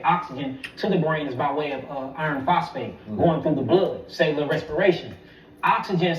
Oxygen to the brain is by way of iron phosphate going through the blood, cellular respiration. Oxygen,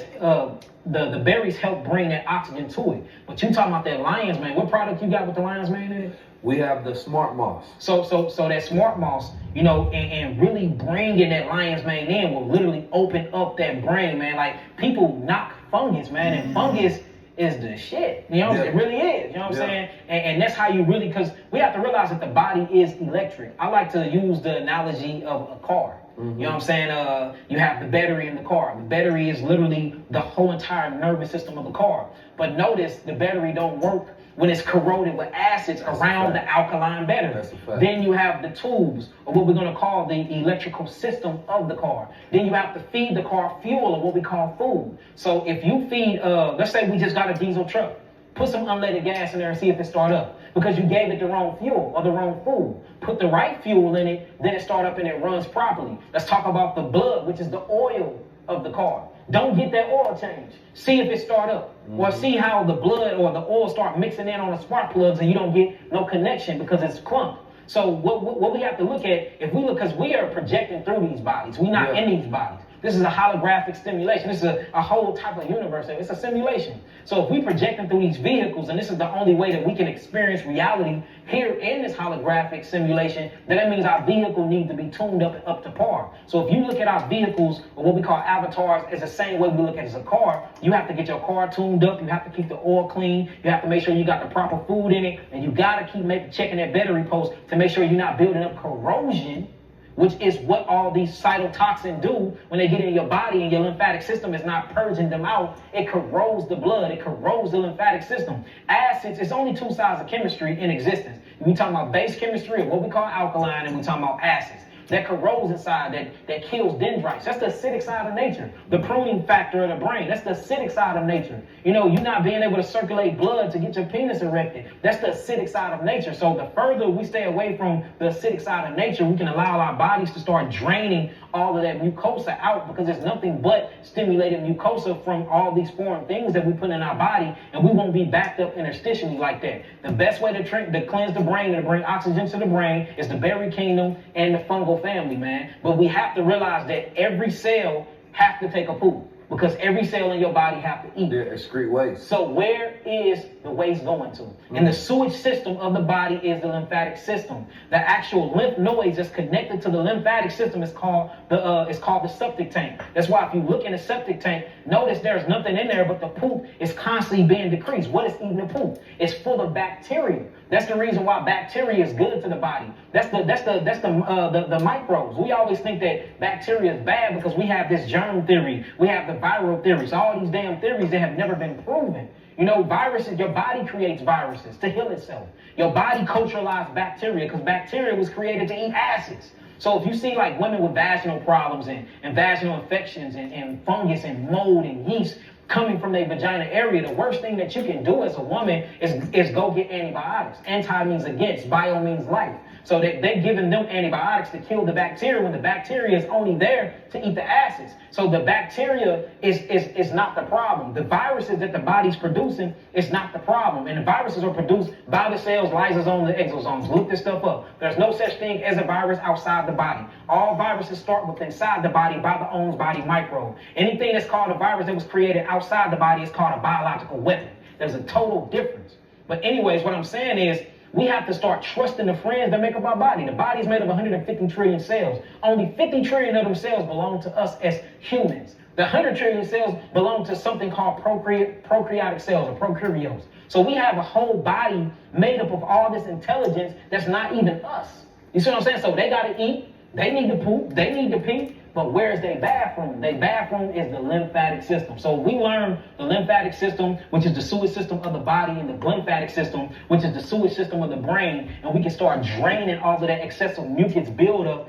the berries help bring that oxygen to it. But you talking about that lion's mane? What product you got with the lion's mane in it? We have the smart moss. So that smart moss, you know, and really bringing that lion's mane in will literally open up that brain, man. Like people knock fungus, man, and fungus is the shit. You know, it really is. You know what I'm saying? And that's how you really, because we have to realize that the body is electric. I like to use the analogy of a car. You know what I'm saying? You have the battery in the car. The battery is literally the whole entire nervous system of the car. But notice the battery don't work when it's corroded with acids around the alkaline battery. Then you have the tubes, or what we're going to call the electrical system of the car. Then you have to feed the car fuel, or what we call food. So if you feed, let's say we just got a diesel truck, put some unleaded gas in there and see if it start up, because you gave it the wrong fuel or the wrong food. Put the right fuel in it, then it start up and it runs properly. Let's talk about the blood, which is the oil of the car. Don't get that oil change. See if it start up. Or see how the blood or the oil start mixing in on the spark plugs and you don't get no connection because it's clumped. So what we have to look at, if we look, because we are projecting through these bodies. We're not in these bodies. This is a holographic stimulation. This is a whole type of universe. It's a simulation. So if we projecting through these vehicles, and this is the only way that we can experience reality here in this holographic simulation, then that means our vehicle needs to be tuned up to par. So if you look at our vehicles, or what we call avatars, it's the same way we look at it as a car. You have to get your car tuned up. You have to keep the oil clean. You have to make sure you got the proper food in it. And you got to keep checking that battery post to make sure you're not building up corrosion, which is what all these cytotoxins do when they get in your body and your lymphatic system is not purging them out. It corrodes the blood. It corrodes the lymphatic system. Acids, it's only two sides of chemistry in existence. We talking about base chemistry, or what we call alkaline, and we talking about acids. That corrodes inside, that kills dendrites. That's the acidic side of nature. The pruning factor of the brain, that's the acidic side of nature. You know, you not being able to circulate blood to get your penis erected, that's the acidic side of nature. So the further we stay away from the acidic side of nature, we can allow our bodies to start draining all of that mucosa out, because there's nothing but stimulated mucosa from all these foreign things that we put in our body, and we won't be backed up interstitially like that. The best way to cleanse the brain and to bring oxygen to the brain is the berry kingdom and the fungal family, man. But we have to realize that every cell has to take a poop, because every cell in your body have to eat. They excrete waste. So where is the waste going to? And the sewage system of the body is the lymphatic system. The actual lymph nodes that's connected to the lymphatic system is called the septic tank. That's why if you look in the septic tank, notice there's nothing in there, but the poop is constantly being decreased. What is eating the poop? It's full of bacteria. That's the reason why bacteria is good to the body. That's the microbes. We always think that bacteria is bad because we have this germ theory. We have the viral theories. All these damn theories that have never been proven. You know, viruses, your body creates viruses to heal itself. Your body culturalized bacteria because bacteria was created to eat acids. So if you see like women with vaginal problems and vaginal infections and fungus and mold and yeast coming from their vagina area, the worst thing that you can do as a woman is go get antibiotics. Anti means against, bio means life. So they're giving them antibiotics to kill the bacteria when the bacteria is only there to eat the acids. So the bacteria is not the problem. The viruses that the body's producing is not the problem. And the viruses are produced by the cells, lysosomes, and exosomes. Look this stuff up. There's no such thing as a virus outside the body. All viruses start with inside the body by the own body microbe. Anything that's called a virus that was created outside the body is called a biological weapon. There's a total difference. But anyways, what I'm saying is, we have to start trusting the friends that make up our body. The body is made of 150 trillion cells. Only 50 trillion of them cells belong to us as humans. The 100 trillion cells belong to something called prokaryotic cells, or prokaryotes. So we have a whole body made up of all this intelligence that's not even us. You see what I'm saying? So they got to eat, they need to poop, they need to pee. But where's their bathroom? Their bathroom is the lymphatic system. So we learn the lymphatic system, which is the sewage system of the body, and the glymphatic system, which is the sewage system of the brain. And we can start draining all of that excessive mucus buildup.